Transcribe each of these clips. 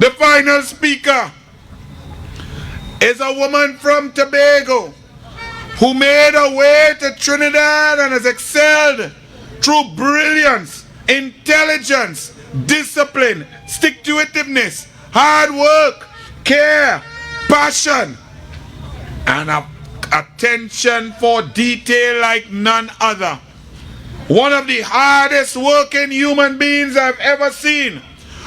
The final speaker is a woman from Tobago who made her way to Trinidad and has excelled through brilliance, intelligence, discipline, stick-to-itiveness, hard work, care, passion, and attention for detail like none other. One of the hardest working human beings I've ever seen.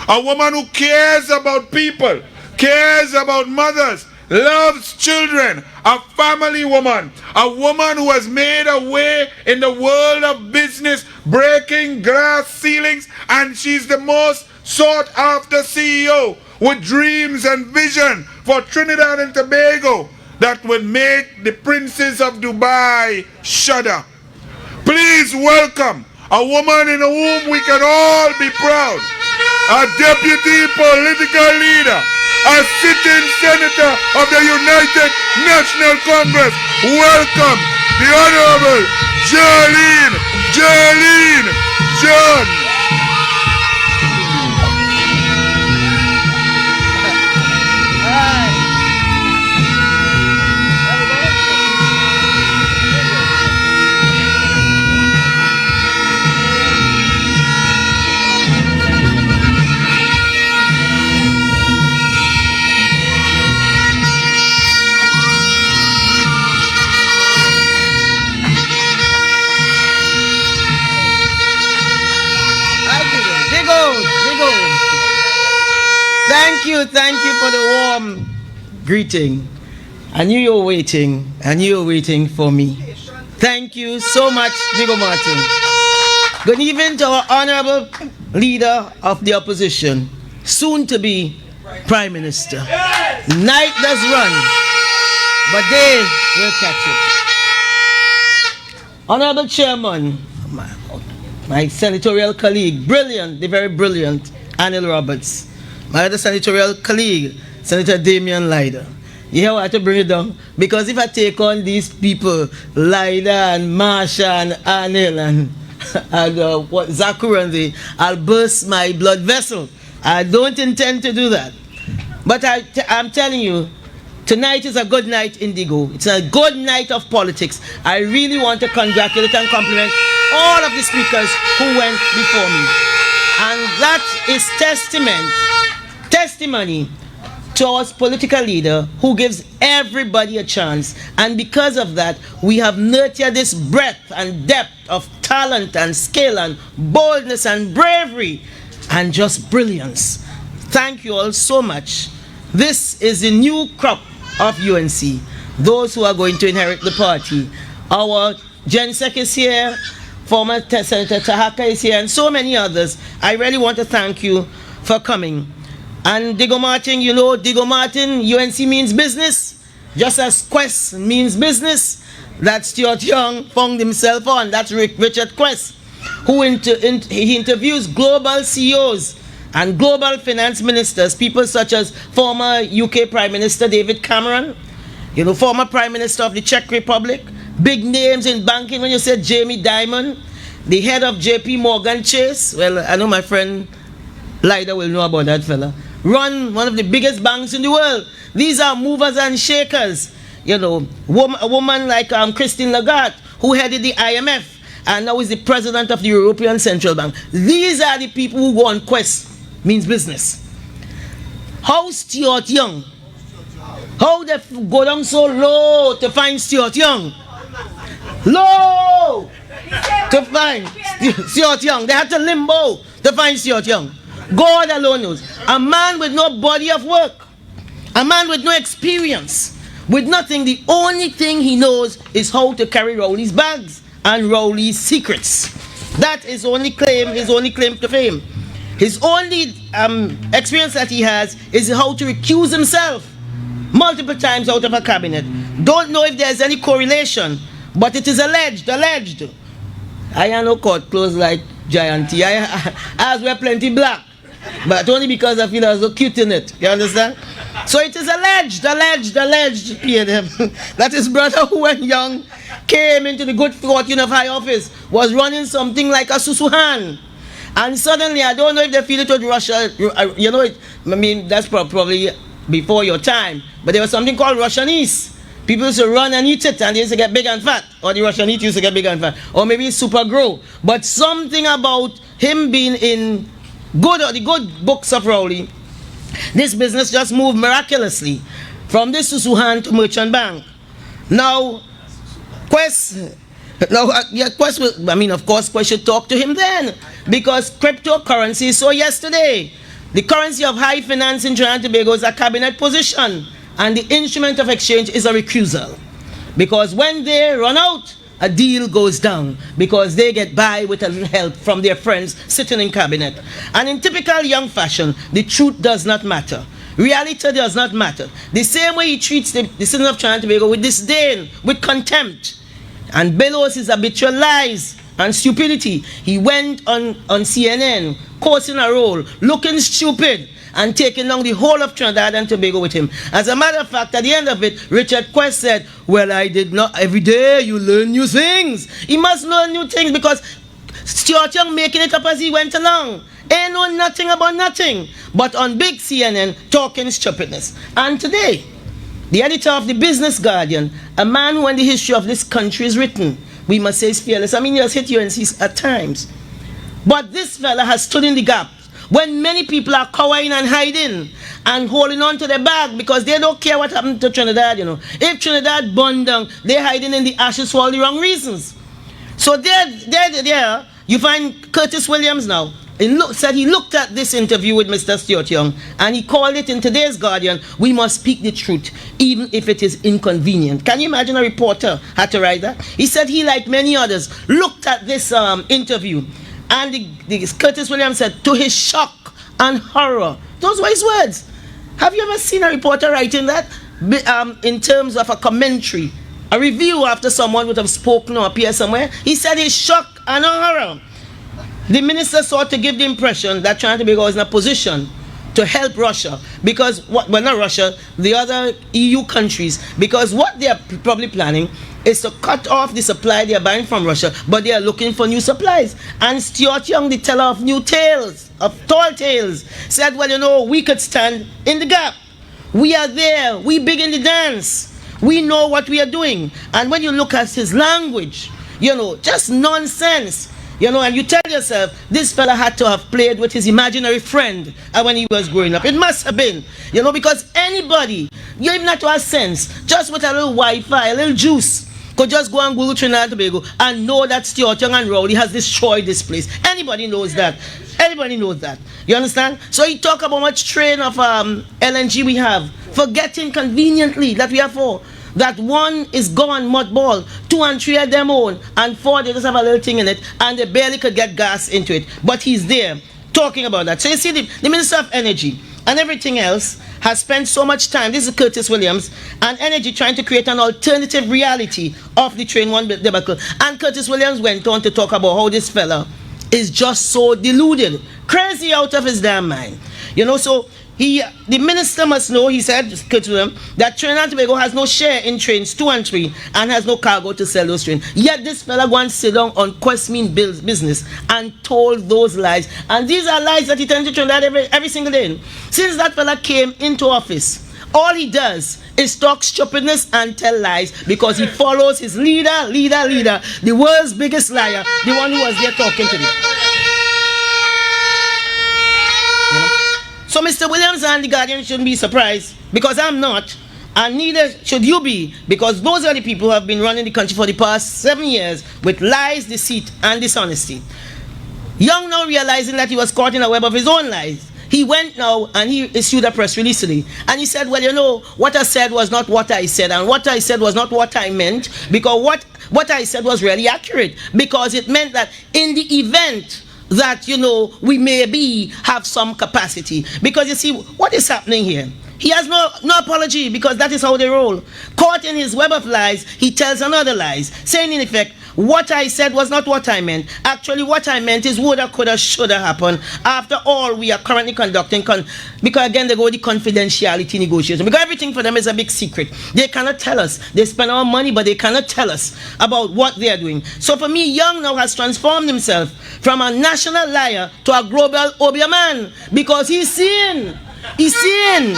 A woman who cares about people, cares about mothers, loves children, a family woman, a woman who has made a way in the world of business, breaking glass ceilings, and she's the most sought after CEO with dreams and vision for Trinidad and Tobago that would make the princes of Dubai shudder. Please welcome a woman in whom we can all be proud, a deputy political leader, a sitting senator of the United National Congress. Welcome the Honorable Jearlene John. Thank you for the warm greeting. I knew you were waiting, and you were waiting for me. Thank you so much, Digo Martin. Good evening to our honorable leader of the opposition, soon to be Prime Minister. Night does run, but they will catch it. Honorable Chairman, my senatorial colleague, brilliant, the very brilliant Anil Roberts. My other senatorial colleague, Senator Damian Lyder. You hear what I have to bring it down? Because if I take on these people, Lyder and Marsha and Anil and Zakuranzi, I'll burst my blood vessel. I don't intend to do that. But I'm telling you, tonight is a good night, Indigo. It's a good night of politics. I really want to congratulate and compliment all of the speakers who went before me. And that is testimony to our political leader who gives everybody a chance. And because of that, we have nurtured this breadth and depth of talent and skill and boldness and bravery and just brilliance. Thank you all so much. This is the new crop of UNC, those who are going to inherit the party. Our Gensec is here, former Senator Tahaka is here, and so many others. I really want to thank you for coming. And Digo Martin, you know, Digo Martin, UNC means business, just as Quest means business. That Stuart Young found himself on. That's Richard Quest, who he interviews global CEOs and global finance ministers, people such as former UK Prime Minister David Cameron, you know, former Prime Minister of the Czech Republic, big names in banking when you said Jamie Dimon, the head of JP Morgan Chase. Well, I know my friend Lyder will know about that fella. Run one of the biggest banks in the world. These are movers and shakers. You know, a woman like Christine Lagarde, who headed the IMF and now is the president of the European Central Bank. These are the people who go on Quest, means business. How Stuart Young? How they go down so low to find Stuart Young? Low! To find Stuart Young. They had to limbo to find Stuart Young. God alone knows. A man with no body of work, a man with no experience, with nothing. The only thing he knows is how to carry Rowley's bags and Rowley's secrets. That is only claim, his only claim to fame. His only experience that he has is how to recuse himself multiple times out of a cabinet. Don't know if there's any correlation, but it is alleged. I am no court clothes like Gianty. I wear plenty black, but only because I feel I was so cute in it. You understand? So it is alleged, that his brother, who when young, came into the good fortune of high office, was running something like a Susuhan. And suddenly, I don't know if they feel it with Russia, you know, I mean, that's probably before your time. But there was something called Russianese. People used to run and eat it, and they used to get big and fat. Or the Russian meat used to get big and fat. Or maybe super grow. But something about him being in the good books of Rowley, this business just moved miraculously from this Susuhan to Merchant Bank. Now, Quest, of course, Quest should talk to him then, because cryptocurrency. So yesterday, the currency of high finance in Trinidad and Tobago is a cabinet position, and the instrument of exchange is a recusal, because when they run out, a deal goes down, because they get by with a little help from their friends sitting in cabinet. And in typical young fashion, the truth does not matter. Reality does not matter. The same way he treats the citizens of Trinidad and Tobago, with disdain, with contempt, and bellows his habitual lies and stupidity. He went on CNN, coursing a role, looking stupid, and taking down the whole of Trinidad and Tobago with him. As a matter of fact, at the end of it, Richard Quest said, well, I did not. Every day you learn new things. He must learn new things, because Stuart Young making it up as he went along. Ain't know nothing about nothing. But on big CNN, talking stupidness. And today, the editor of the Business Guardian, a man who, when the history of this country is written, we must say is fearless. I mean, he has hit UNC at times. But this fella has stood in the gap when many people are cowering and hiding and holding on to their bag because they don't care what happened to Trinidad, you know. If Trinidad burned down, they're hiding in the ashes for all the wrong reasons. So there, you find Curtis Williams now. He looked at this interview with Mr. Stuart Young, and he called it in today's Guardian, we must speak the truth, even if it is inconvenient. Can you imagine a reporter had to write that? He said he, like many others, looked at this interview, and the Curtis Williams said, to his shock and horror, those were his words. Have you ever seen a reporter writing that in terms of a commentary, a review after someone would have spoken or appeared somewhere? He said his shock and horror. The minister sought to give the impression that Trinidad and Tobago is in a position to help Russia, because, well, not Russia, the other EU countries, because what they are probably planning is to cut off the supply they are buying from Russia, but they are looking for new supplies. And Stuart Young, the teller of new tales, of tall tales, said, well, you know, we could stand in the gap. We are there. We big in the dance. We know what we are doing. And when you look at his language, you know, just nonsense. You know, and you tell yourself, this fella had to have played with his imaginary friend when he was growing up. It must have been, you know, because anybody, you even have to have sense, just with a little Wi-Fi, a little juice, could just go and Google Trinidad and Tobago and know that Stuart Young and Rowley has destroyed this place. Anybody knows that. Anybody knows that. You understand? So he talk about much train of LNG we have, forgetting conveniently that we have 4. That 1 is gone, mothball, 2 and 3 are them own, and 4 they just have a little thing in it, and they barely could get gas into it. But he's there talking about that. So you see, the Minister of Energy and everything else has spent so much time, this is Curtis Williams, and energy trying to create an alternative reality of the Train 1 debacle. And Curtis Williams went on to talk about how this fella is just so deluded, crazy out of his damn mind. You know, so the minister must know, he said, that Trinidad and Tobago has no share in trains 2 and 3 and has no cargo to sell those trains. Yet this fella go and sit down on Quest Mean business and told those lies. And these are lies that he tells to Trinidad every single day. Since that fella came into office, all he does is talk stupidness and tell lies, because he follows his leader, the world's biggest liar, the one who was there talking to me. So Mr. Williams and the Guardian shouldn't be surprised, because I'm not, and neither should you be, because those are the people who have been running the country for the past 7 years with lies, deceit, and dishonesty. Young, now realizing that he was caught in a web of his own lies, he went now and he issued a press release today, and he said, well, you know, what I said was not what I said, and what I said was not what I meant, because what I said was really accurate, because it meant that in the event that, you know, we maybe have some capacity. Because you see, what is happening here? He has no apology, because that is how they roll. Caught in his web of lies, he tells another lies, saying in effect, what I said was not what I meant. Actually, what I meant is woulda, coulda, shoulda happen. After all, we are currently conducting, because again, they go the confidentiality negotiation, because everything for them is a big secret. They cannot tell us. They spend our money, but they cannot tell us about what they are doing. So for me, Young now has transformed himself from a national liar to a global obia man, because he's seeing He's seeing,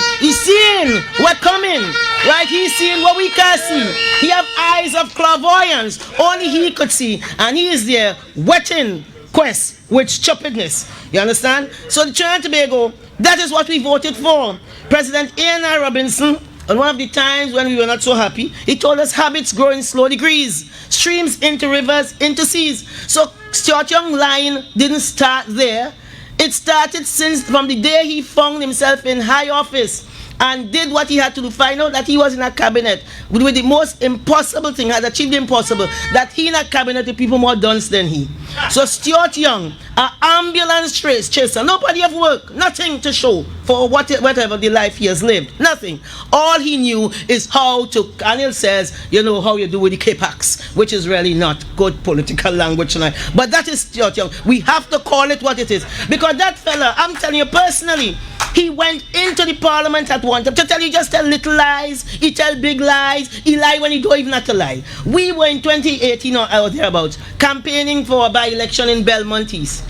we're coming, right? He's seeing what we can't see. He have eyes of clairvoyance, only he could see, and he is there wetting quest with stupidness. You understand? So the Trinidad and Tobago, that is what we voted for. President Ian R. Robinson, on one of the times when we were not so happy, he told us habits grow in slow degrees, streams into rivers, into seas. So Stuart Young line didn't start there. It started since from the day he found himself in high office and did what he had to do, find out that he was in a cabinet with the most impossible thing, had achieved the impossible, that he in a cabinet with people more dunce than he. So Stuart Young, an ambulance chaser, nobody have work, nothing to show for whatever the life he has lived, nothing. All he knew is how to, Anil says, you know, how you do with the K-Pax, which is really not good political language tonight. But that is Stuart Young. We have to call it what it is. Because that fella, I'm telling you personally, he went into the parliament at one time to tell you just tell little lies, he tell big lies, he lie when he don't even have to lie. We were in 2018 or thereabouts campaigning for a by-election in Belmont East.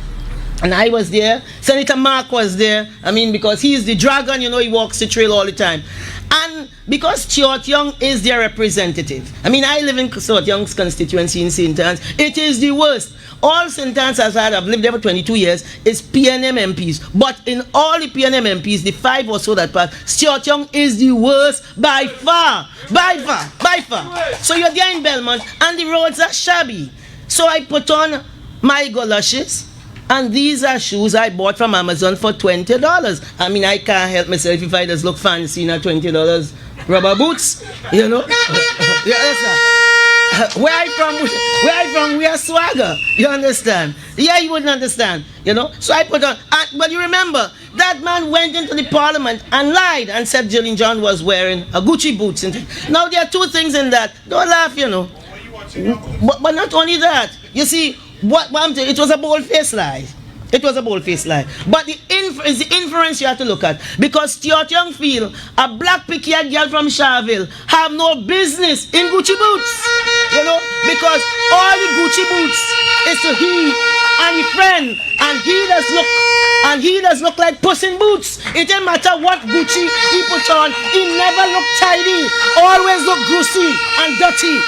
And I was there, Senator Mark was there, I mean, because he is the dragon, you know, he walks the trail all the time. And because Stuart Young is their representative, I mean, I live in Stuart Young's constituency in St. Anne's, it is the worst. All St. Anne's has had, I've lived there for 22 years, is PNM MPs. But in all the PNM MPs, the 5 or so that passed, Stuart Young is the worst by far. By far. So you're there in Belmont, and the roads are shabby. So I put on my goloshes, and these are shoes I bought from Amazon for $20. I mean, I can't help myself if I just look fancy in a $20 rubber boots, you know. Yeah, that's right. Where I from, we are swagger. You understand? Yeah, you wouldn't understand, you know. So I put on, but you remember, that man went into the parliament and lied and said Jearlene John was wearing a Gucci boots. Now there are two things in that. Don't laugh, you know. But not only that, you see, it was a bold-faced lie. It was a bold-faced lie. But the inference you have to look at. Because Stuart Young feel a black picky-eyed girl from Charville have no business in Gucci boots. You know? Because all the Gucci boots is to he and his friend. And he does look like Puss in Boots. It doesn't matter what Gucci he put on. He never look tidy. Always look greasy and dirty.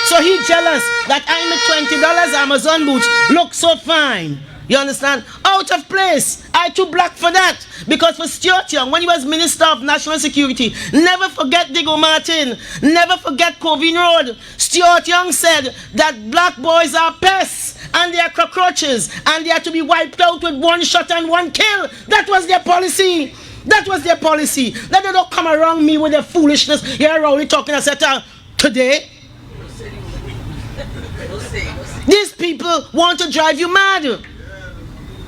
So he jealous that I'm at $20 Amazon boots look so fine. You understand? Out of place. I too black for that. Because for Stuart Young, when he was Minister of National Security, never forget Digo Martin, never forget Covine Road. Stuart Young said that black boys are pests and they are cockroaches and they are to be wiped out with one shot and one kill. That was their policy. That was their policy. Let them not come around me with their foolishness. You're only talking etc. Today. These people want to drive you mad.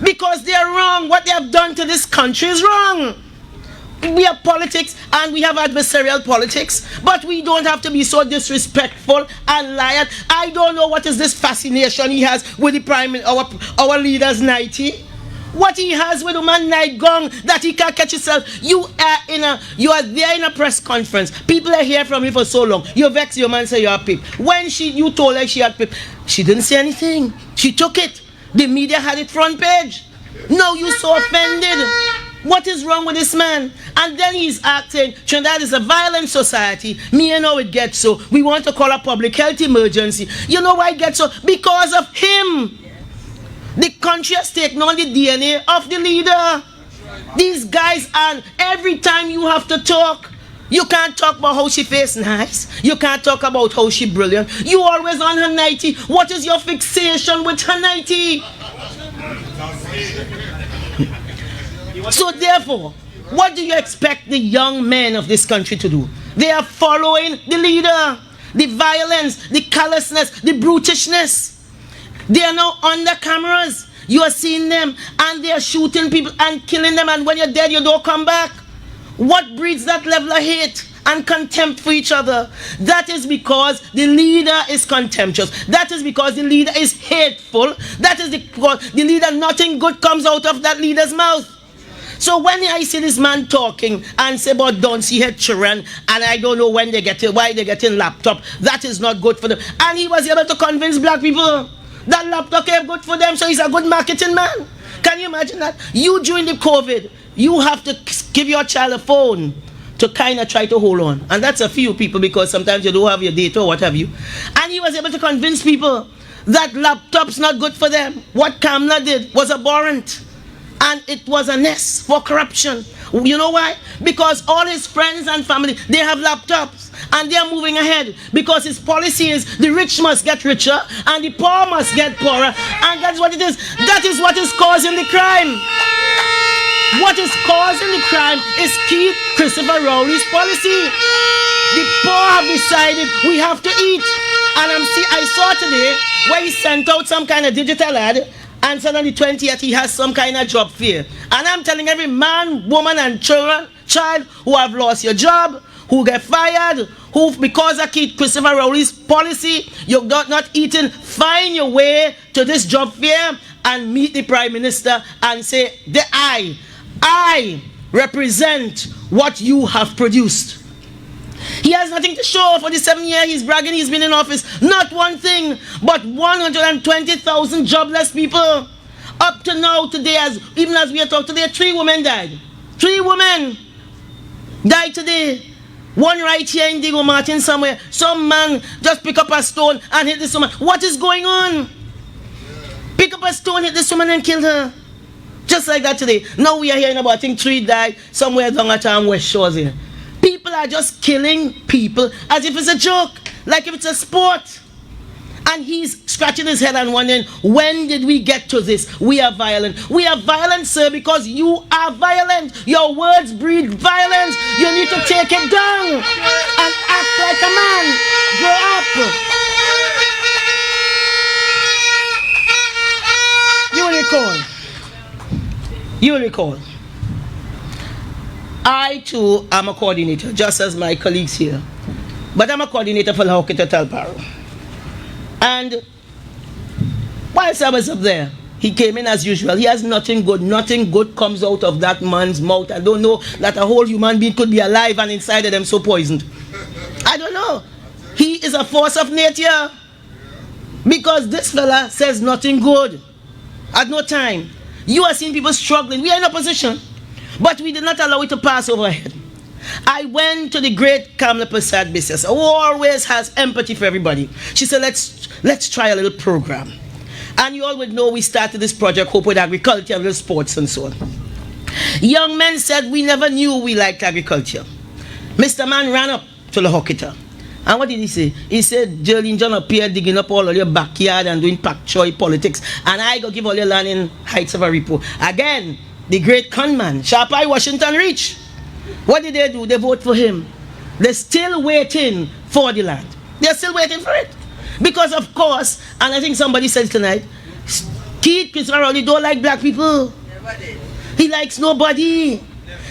Because they are wrong. What they have done to this country is wrong. We have politics and we have adversarial politics, but we don't have to be so disrespectful and lie. I don't know what is this fascination he has with the our leader's nightie. What he has with the man night gong that he can't catch himself. You are there in a press conference. People are here from you for so long. You vex your man, say you are pip. When you told her she had pip, she didn't say anything. She took it. The media had it front page. No, you so offended. What is wrong with this man? And then he's acting, Trinidad is a violent society. Me and how it gets so. We want to call a public health emergency. You know why it gets so? Because of him. The country has taken on the DNA of the leader. These guys, and every time you have to talk, you can't talk about how she face nice. You can't talk about how she brilliant. You always on her nightie. What is your fixation with her nightie? So therefore, what do you expect the young men of this country to do? They are following the leader. The violence, the callousness, the brutishness. They are now under cameras. You are seeing them and they are shooting people and killing them, and when you're dead you don't come back. What breeds that level of hate and contempt for each other? That is because the leader is contemptuous. That is because the leader is hateful. That is because the leader, nothing good comes out of that leader's mouth. So when I see this man talking and say about don't see head children, and I don't know when they get it, why they get in laptop, that is not good for them. And he was able to convince black people that laptop is good for them, so he's a good marketing man. Can you imagine that? You during the COVID, you have to give your child a phone to kind of try to hold on. And that's a few people because sometimes you don't have your data or what have you. And he was able to convince people that laptop's not good for them. What Kamla did was abhorrent. And it was a nest for corruption. You know why? Because all his friends and family, they have laptops. And they are moving ahead. Because his policy is the rich must get richer and the poor must get poorer. And that's what it is. That is what is causing the crime. What is causing the crime is Keith Christopher Rowley's policy. The poor have decided we have to eat. And I saw today where he sent out some kind of digital ad and said on the 20th he has some kind of job fair. And I'm telling every man, woman and child who have lost your job, who get fired, who because of Keith Christopher Rowley's policy, you're not eating, find your way to this job fair and meet the Prime Minister and say, I represent what you have produced. He has nothing to show for the 7 years he's bragging he's been in office. Not one thing, but 120,000 jobless people. Up to now, today, even as we are talking today, 3 women died. 3 women died today. One right here in Diego Martin somewhere. Some man just pick up a stone and hit this woman. What is going on? Pick up a stone, hit this woman and kill her. Just like that today. Now we are hearing about, I think 3 died somewhere down at West Shores here. People are just killing people as if it's a joke, like if it's a sport. And he's scratching his head and wondering, when did we get to this? We are violent. We are violent, sir, because you are violent. Your words breed violence. You need to take it down and act like a man. Grow up. You will recall. I too am a coordinator, just as my colleagues here. But I'm a coordinator for La Hoquita Talparo. And whilst I was up there, he came in as usual. He has nothing good. Nothing good comes out of that man's mouth. I don't know that a whole human being could be alive and inside of them so poisoned. I don't know. He is a force of nature. Because this fella says nothing good. At no time. You are seeing people struggling. We are in opposition. But we did not allow it to pass overhead. I went to the great Kamla Prasad business, who always has empathy for everybody. She said, let's try a little program. And you all would know we started this project, Hope with Agriculture, little sports and so on. Young men said, we never knew we liked agriculture. Mr. Man ran up to La Hoquita. And what did he say? He said, Jearlene John up here digging up all of your backyard and doing pak choy politics. And I go give all your land in Heights of a Repo. Again, the great conman, Sharpeye Washington Reach. What did they do? They vote for him. They're still waiting for the land. They're still waiting for it. Because of course, and I think somebody said tonight, Keith Christopher Rowley don't like black people. He likes nobody.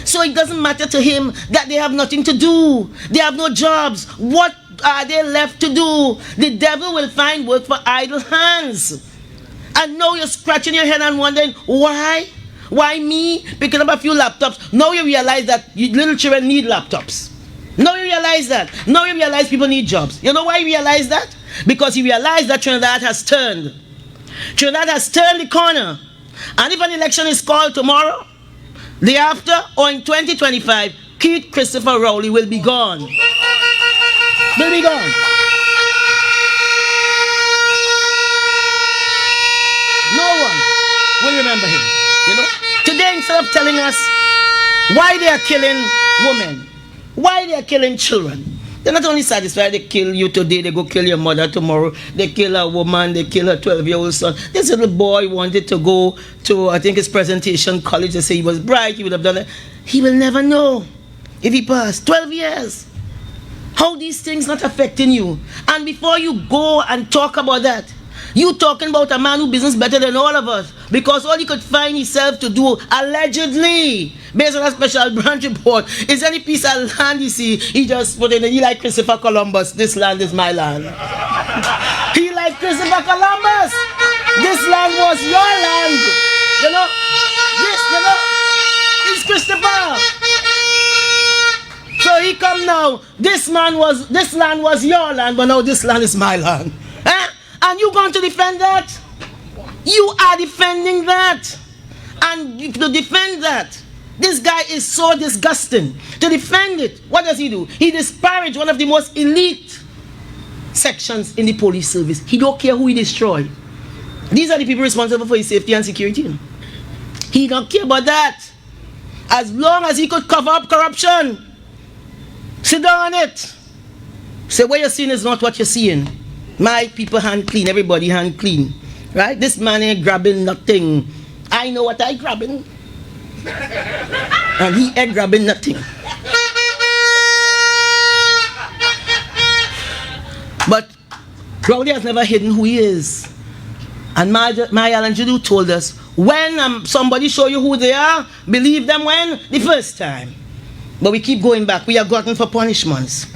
So it doesn't matter to him that they have nothing to do. They have no jobs. What are they left to do? The devil will find work for idle hands. And now you're scratching your head and wondering, why? Why me? Picking up a few laptops. Now you realize that little children need laptops. Now you realize that. Now you realize people need jobs. You know why you realize that? Because you realize that Trinidad has turned. Trinidad has turned the corner. And if an election is called tomorrow, the after, or in 2025, Keith Christopher Rowley will be gone. Will be gone. No one will remember him. You know? Today, instead of telling us why they are killing women, why they are killing children, they're not only satisfied they kill you today, they go kill your mother tomorrow, they kill a woman, they kill her 12-year-old son. This little boy wanted to go to, I think, his presentation college. They say he was bright, he would have done it. He will never know if he passed 12 years. How these things not affecting you? And before you go and talk about that, you talking about a man who business better than all of us, because all he could find himself to do, allegedly, based on a special branch report, is any piece of land you see, he just put in, he like Christopher Columbus, this land is my land. He like Christopher Columbus, this land was your land. You know, it's Christopher. So he come now, this land was your land, but now this land is my land. And you going to defend that? You are defending that. And to defend that, this guy is so disgusting. To defend it, what does he do? He disparages one of the most elite sections in the police service. He don't care who he destroy. These are the people responsible for his safety and security. He don't care about that. As long as he could cover up corruption, sit down on it. Say what you're seeing is not what you're seeing. My people hand clean, everybody hand clean. Right? This man ain't grabbing nothing. I know what I grabbing. And he ain't grabbing nothing. But Rowley has never hidden who he is. And my Alan Judu told us, when somebody show you who they are, believe them when? The first time. But we keep going back. We are gotten for punishments.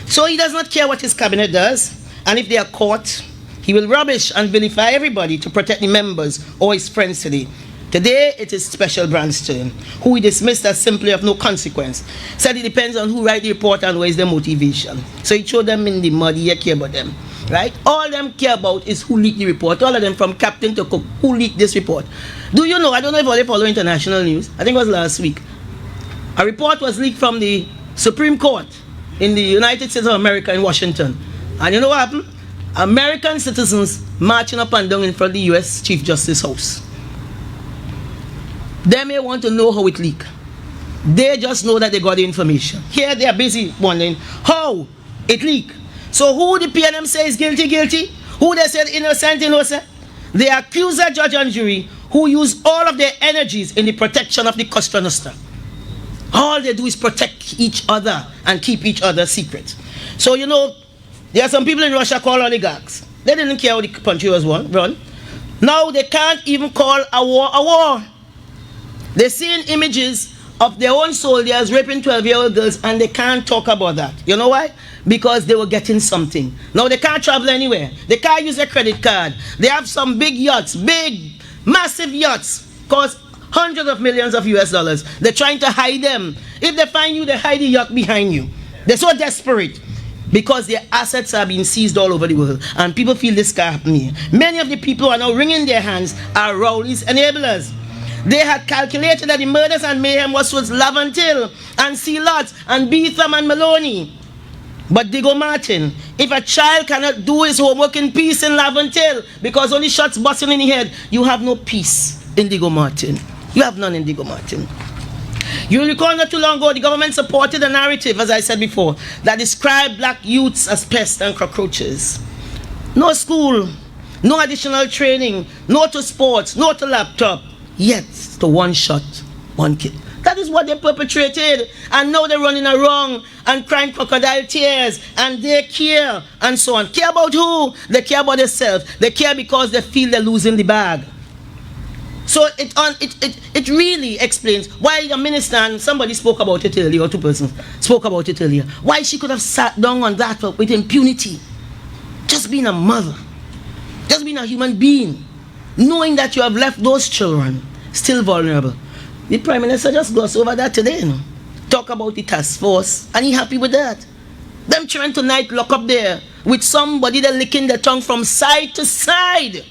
So he does not care what his cabinet does. And if they are caught, he will rubbish and vilify everybody to protect the members or his friends today. Today, it is Special Brand's turn, who he dismissed as simply of no consequence. Said it depends on who write the report and what is their motivation. So he threw them in the mud, he care about them. Right? All them care about is who leaked the report. All of them, from captain to cook, who leaked this report. Do you know, I don't know if all they follow international news, I think it was last week. A report was leaked from the Supreme Court in the United States of America in Washington. And you know what happened? American citizens marching up and down in front of the U.S. Chief Justice House. They may want to know how it leaked. They just know that they got the information. Here they are busy wondering how it leaked. So who the PNM say is guilty, guilty? Who they said innocent, innocent? The accuser, judge and jury who use all of their energies in the protection of the Costa Nostra. All they do is protect each other and keep each other secret. So you know, there are some people in Russia called oligarchs. They didn't care how the country was run. Now they can't even call a war a war. They're seeing images of their own soldiers raping 12-year-old girls and they can't talk about that. You know why? Because they were getting something. Now they can't travel anywhere. They can't use their credit card. They have some big yachts, big, massive yachts, cost hundreds of millions of US dollars. They're trying to hide them. If they find you, they hide the yacht behind you. They're so desperate because their assets are being seized all over the world. And people feel this can happen here. Many of the people who are now wringing their hands are Rowley's enablers. They had calculated that the murders and mayhem was towards Laventille and Sealot and Beetham and Maloney. But Digo Martin, if a child cannot do his homework in peace in Laventille because only shots busting in the head, you have no peace in Digo Martin. You have none in Digo Martin. You will recall not too long ago, the government supported a narrative, as I said before, that described black youths as pests and cockroaches. No school, no additional training, no to sports, no to laptop, yet to one shot, one kill. That is what they perpetrated, and now they're running around and crying crocodile tears, and they care, and so on. Care about who? They care about themselves. They care because they feel they're losing the bag. So it really explains why the minister, and somebody spoke about it earlier, or two persons spoke about it earlier, why she could have sat down on that with impunity. Just being a mother, just being a human being, knowing that you have left those children still vulnerable. The Prime Minister just glossed over that today, you know. Talk about the task force, and he happy with that. Them children tonight lock up there with somebody that licking their tongue from side to side.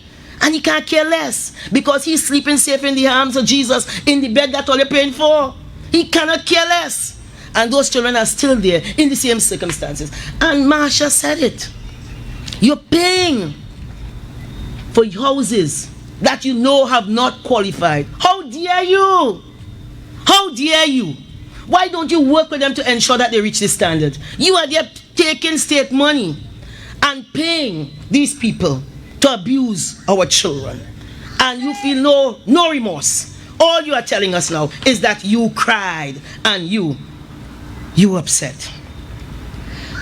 And he can't care less because he's sleeping safe in the arms of Jesus in the bed that all you're paying for. He cannot care less. And those children are still there in the same circumstances. And Marsha said it. You're paying for houses that you know have not qualified. How dare you? How dare you? Why don't you work with them to ensure that they reach the standard? You are there taking state money and paying these people to abuse our children, and you feel no remorse. All you are telling us now is that you cried and you upset.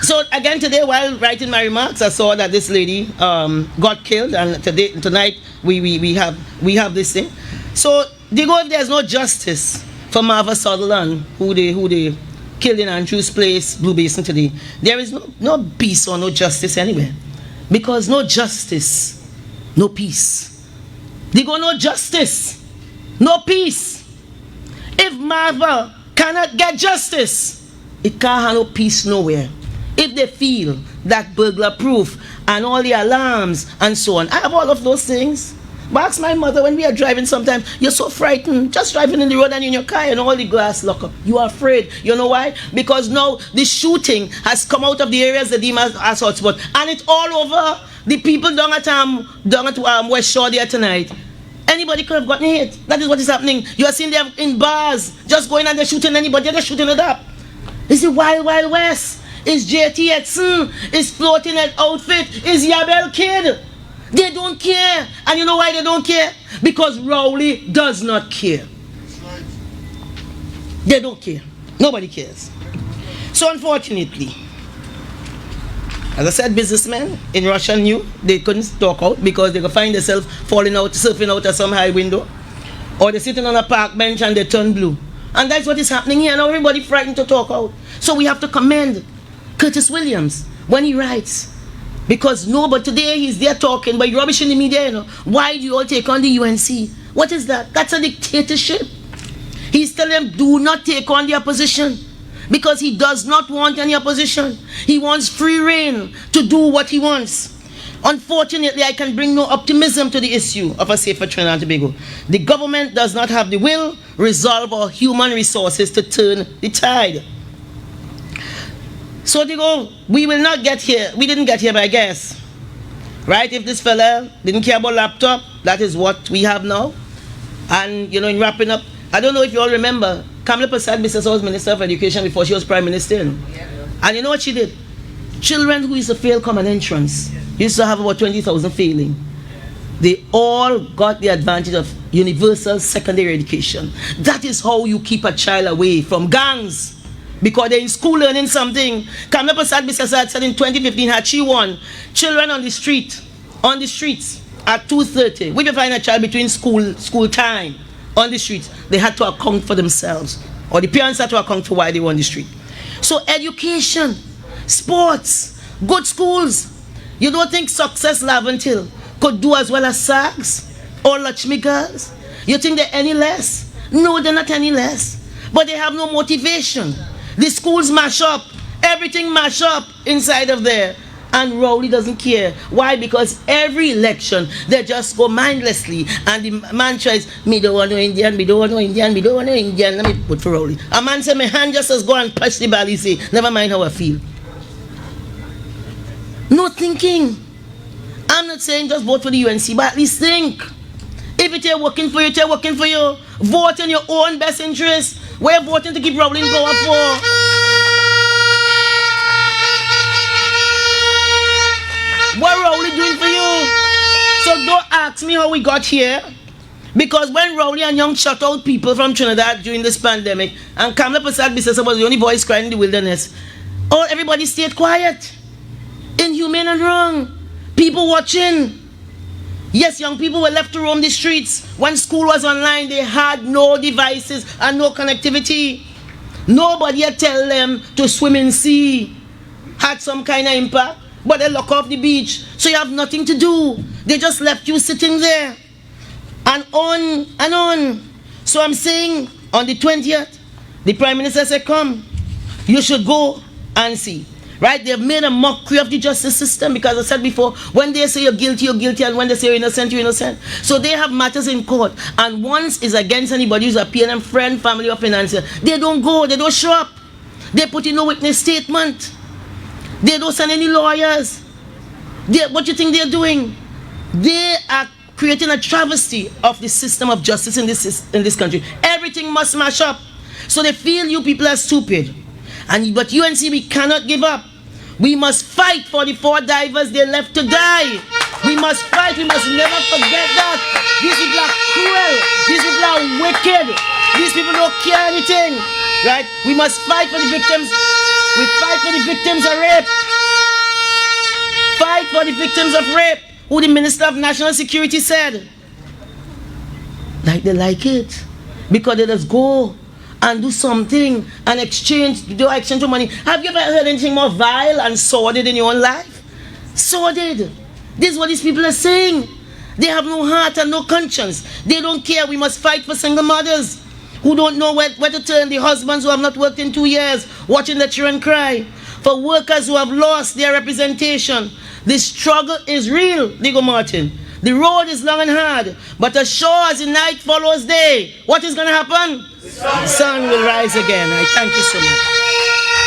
So again today, while writing my remarks, I saw that this lady got killed, and tonight we have this thing. So they go, if there's no justice for Marva Sutherland, who they killed in Andrews Place, Blue Basin today, there is no peace or no justice anywhere. Because no justice, no peace. They go, no justice, no peace. If Marva cannot get justice, it can't have no peace nowhere. If they feel that burglar proof and all the alarms and so on, I have all of those things. But ask my mother, when we are driving sometimes, you're so frightened. Just driving in the road and in your car and all the glass lock up. You are afraid. You know why? Because now the shooting has come out of the areas that deem as hotspot. And it's all over. The people down at West Shore there tonight. Anybody could have gotten hit. That is what is happening. You are seeing them in bars, just going and they're shooting anybody, they're shooting it up. It's the Wild Wild West. It's JT Edson. It's Floating Head Outfit. It's Yabel Kid. They don't care. And you know why they don't care? Because Rowley does not care. They don't care. Nobody cares. So unfortunately, as I said, businessmen in Russia knew they couldn't talk out because they could find themselves falling out, surfing out of some high window, or they're sitting on a park bench and they turn blue. And that's what is happening here. Now everybody frightened to talk out. So we have to commend Curtis Williams when he writes. Because no, but today he's there talking, but rubbish in the media, you know. Why do you all take on the UNC? What is that? That's a dictatorship. He's telling them, do not take on the opposition. Because he does not want any opposition. He wants free reign to do what he wants. Unfortunately, I can bring no optimism to the issue of a safer Trinidad and Tobago. The government does not have the will, resolve, or human resources to turn the tide. So they go, we will not get here. We didn't get here by guess. Right? If this fella didn't care about laptop, that is what we have now. And, you know, in wrapping up, I don't know if you all remember, Kamala Prasad Biswas was Minister of Education before she was Prime Minister. You know? And you know what she did? Children who used to fail common entrance, used to have about 20,000 failing. They all got the advantage of universal secondary education. That is how you keep a child away from gangs. Because they're in school learning something. Kamala Prasad Biswas said in 2015, had she won, children on the streets at 2:30, we can find a child between school time on the streets, they had to account for themselves. Or the parents had to account for why they were on the street. So education, sports, good schools. You don't think Success Laventille could do as well as SAGS or Lakshmi Girls? You think they're any less? No, they're not any less. But they have no motivation. The schools mash up. Everything mash up inside of there. And Rowley doesn't care. Why? Because every election, they just go mindlessly. And the mantra is, me don't want no Indian, me don't want no Indian, me don't want no Indian. Let me put for Rowley. A man say, my hand just as go and touch the ball, he say, never mind how I feel. No thinking. I'm not saying just vote for the UNC, but at least think. If it ain't working for you, it ain't working for you. Vote in your own best interest. We're voting to keep Rowling going for. What Rowley doing for you? So don't ask me how we got here. Because when Rowley and Young shut out people from Trinidad during this pandemic, and Kamala Prasad Biswas was the only voice crying in the wilderness, everybody stayed quiet. Inhumane and wrong. People watching. Yes, young people were left to roam the streets. When school was online, they had no devices and no connectivity. Nobody had tell them to swim in sea. Had some kind of impact, but they lock off the beach. So you have nothing to do. They just left you sitting there. And on and on. So I'm saying, on the 20th, the Prime Minister said, come, you should go and see. Right? They've made a mockery of the justice system because I said before, when they say you're guilty, and when they say you're innocent, you're innocent. So they have matters in court. And once is against anybody who's a PNM friend, family, or financier, they don't go, they don't show up. They put in no witness statement. They don't send any lawyers. What do you think they're doing? They are creating a travesty of the system of justice in this country. Everything must smash up. So they feel you people are stupid. But UNC, we cannot give up. We must fight for the 4 divers they left to die. We must fight. We must never forget that. These people are cruel. These people are wicked. These people don't care anything. Right? We must fight for the victims. We fight for the victims of rape. Fight for the victims of rape. Who the Minister of National Security said. Like they like it. Because they just go and do something and exchange of money. Have you ever heard anything more vile and sordid in your own life? Sordid. This is what these people are saying. They have no heart and no conscience. They don't care. We must fight for single mothers who don't know where to turn, the husbands who have not worked in 2 years, watching their children cry, for workers who have lost their representation. The struggle is real, Diego Martin. The road is long and hard, but as sure as the night follows day, what is going to happen? The sun will rise again. I thank you so much.